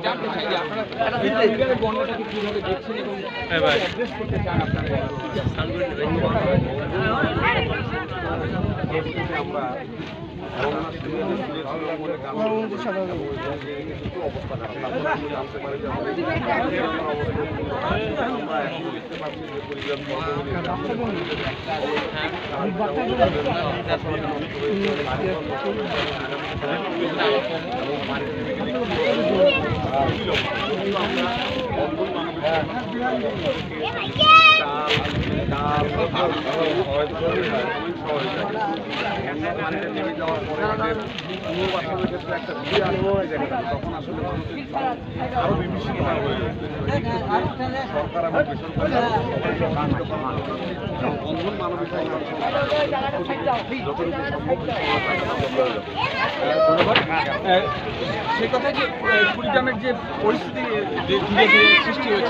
জানতে চাই যে আপনারা বন্যাটাকে কিভাবে দেখছেন এবং অ্যাড্রেস করতে চান আপনারা। আমরা অবস্থা জানতে পারি নেমে যাওয়ার পরে পুনর্বাসনের ক্ষেত্রে একটা তখন আসলে আরো বিভীষিত হয়ে সরকার এবং বেসরকারি বন্ধন মানবিক যতটুকু সম্ভব ধন্যবাদ। সে কথা যে কুড়িগ্রামের যে পরিস্থিতি ধীরে ধীরে সৃষ্টি হয়েছে